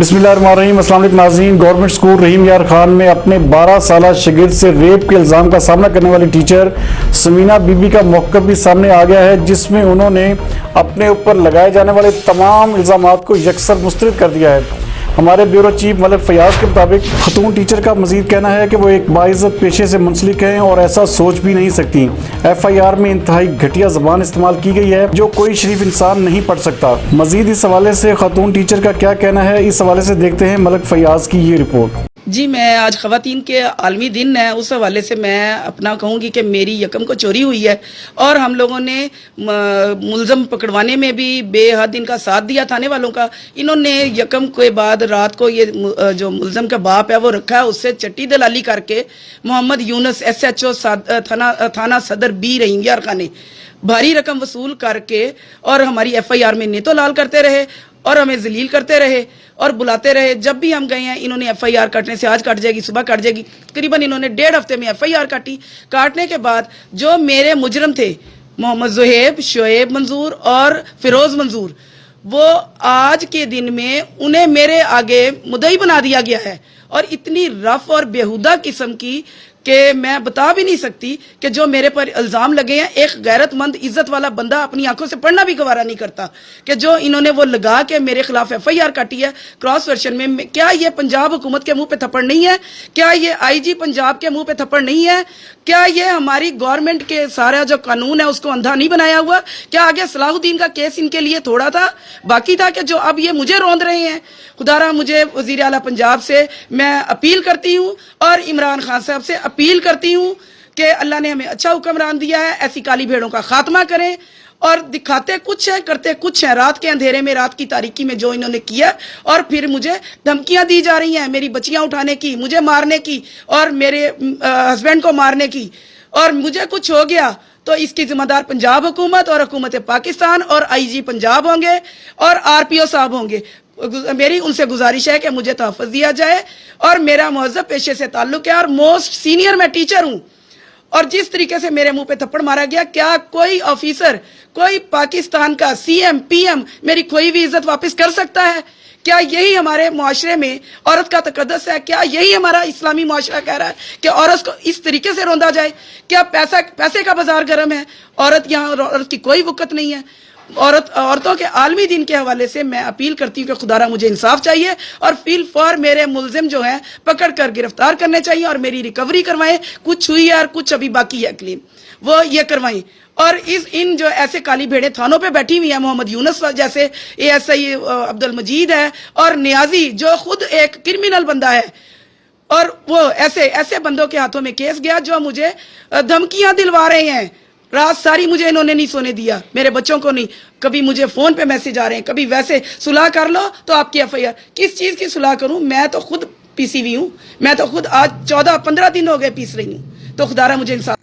बिस्मिल्लाहिर्रहमानिर्रहीम। अस्सलाम वालेकुम नाज़रीन। गवर्नमेंट स्कूल रहीम यार खान में अपने 12 साल शागिर्द से रेप के इल्ज़ाम का सामना करने वाली टीचर समीना बीबी का मौक़िफ़ भी सामने आ गया है, जिसमें उन्होंने अपने ऊपर लगाए जाने वाले तमाम इल्ज़ामात को यकसर मुस्तरद कर दिया है। हमारे ब्यूरो चीफ मलिक फयाज के मुताबिक खतून टीचर का मजीद कहना है कि वो एक बाइज़्ज़त पेशे से मुंसलिक हैं और ऐसा सोच भी नहीं सकती। FIR में इंतहाई घटिया ज़बान इस्तेमाल की गई है जो कोई शरीफ इंसान नहीं पढ़ सकता। मजीद इस हवाले से खतून टीचर का क्या कहना है, इस हवाले से देखते हैं मलिक फयाज की ये रिपोर्ट। जी, मैं आज ख़वातीन के आलमी दिन है, उस हवाले से मैं अपना कहूँगी कि मेरी यकम को चोरी हुई है और हम लोगों ने मुलज़म पकड़वाने में भी बेहद इनका साथ दिया थाने वालों का। इन्होंने यकम के बाद रात को ये जो मुलज़म का बाप है वो रखा है, उससे चट्टी दलाली करके मोहम्मद यूनुस SHO थाना सदर B रहीम यार खान ने भारी रकम वसूल करके और हमारी FIR में नेतो लाल करते रहे और हमें जलील करते रहे और बुलाते रहे। जब भी हम गए हैं इन्होंने FIR काटने से आज काट जाएगी, सुबह काट जाएगी, तकरीबन इन्होंने 1.5 हफ्ते में FIR काटी। काटने के बाद जो मेरे मुजरम थे मोहम्मद ज़ुहैब, शोएब मंजूर और फिरोज़ मंजूर, वो आज के दिन में उन्हें मेरे आगे मुद्दई बना दिया गया है और इतनी रफ और बेहुदा किस्म की कि मैं बता भी नहीं सकती कि जो मेरे पर इल्ज़ाम लगे हैं। एक गैरतमंद इज्जत वाला बंदा अपनी आंखों से पढ़ना भी गवारा नहीं करता कि जो इन्होंने वो लगा के मेरे खिलाफ FIR काटी है क्रॉस वर्जन में। क्या ये पंजाब हुकूमत के मुंह पे थप्पड़ नहीं है? क्या ये IG पंजाब के मुंह पे थप्पड़ नहीं है? क्या ये हमारी गवर्नमेंट के सारा जो कानून है उसको अंधा नहीं बनाया हुआ? क्या आगे सलाहुद्दीन का केस इनके लिए थोड़ा था बाकी था कि जो अब ये मुझे रौंद रहे हैं? खुदारा मुझे वज़ीर आला पंजाब से मैं अपील करती हूँ और इमरान खान साहब से अपील करती हूँ कि अल्लाह ने हमें अच्छा हुक्मरान दिया है, ऐसी काली भेड़ों का खात्मा करें। और दिखाते कुछ है करते कुछ है। रात के अंधेरे में, रात की तारीकी में जो इन्होंने किया और फिर मुझे धमकियां दी जा रही हैं मेरी बच्चियां उठाने की, मुझे मारने की और मेरे हस्बैंड को मारने की। और मुझे कुछ हो गया तो इसकी जिम्मेदार पंजाब हुकूमत और हुकूमत पाकिस्तान और IG पंजाब होंगे और RPO साहब होंगे। मेरी उनसे गुजारिश है कि मुझे तहफ़्फ़ुज़ दिया जाए और मेरा मुहज़्ज़ब पेशे से ताल्लुक़ है और मोस्ट सीनियर मैं टीचर हूँ। और जिस तरीके से मेरे मुंह पे थप्पड़ मारा गया, क्या कोई ऑफिसर, कोई पाकिस्तान का CM PM मेरी खोई हुई इज्जत वापस कर सकता है? क्या यही हमारे मुआशरे में औरत का तकद्दस है? क्या यही हमारा इस्लामी मुआशरा कह रहा है कि औरत को इस तरीके से रौंदा जाए? क्या पैसे का बाजार गर्म है? यहाँ औरत की कोई वक़्त नहीं है। औरतों के आलमी दिन के हवाले से मैं अपील करती हूँ कि खुदारा मुझे इंसाफ चाहिए और फील फॉर मेरे मुलजिम जो हैं पकड़ कर गिरफ्तार करने चाहिए और मेरी रिकवरी करवाएं। कुछ हुई है और कुछ अभी बाकी है क्लीन, वो ये करवाएं। और इन जो ऐसे काली भेड़ें थानों पे बैठी हुई हैं, मोहम्मद यूनुस जैसे ASI अब्दुल मजीद है और नियाजी जो खुद एक क्रिमिनल बंदा है, और वो ऐसे बंदों के हाथों में केस गया जो मुझे धमकियां दिलवा रहे हैं। रात सारी मुझे इन्होंने नहीं सोने दिया, मेरे बच्चों को नहीं। कभी मुझे फोन पे मैसेज आ रहे हैं, कभी वैसे सुलह कर लो तो आपकी FIR। किस चीज की सुलह करूं? मैं तो खुद पीसी हुई हूं, मैं तो खुद आज 14-15 दिन हो गए पीस रही हूं। तो खुदारा मुझे इंसाफ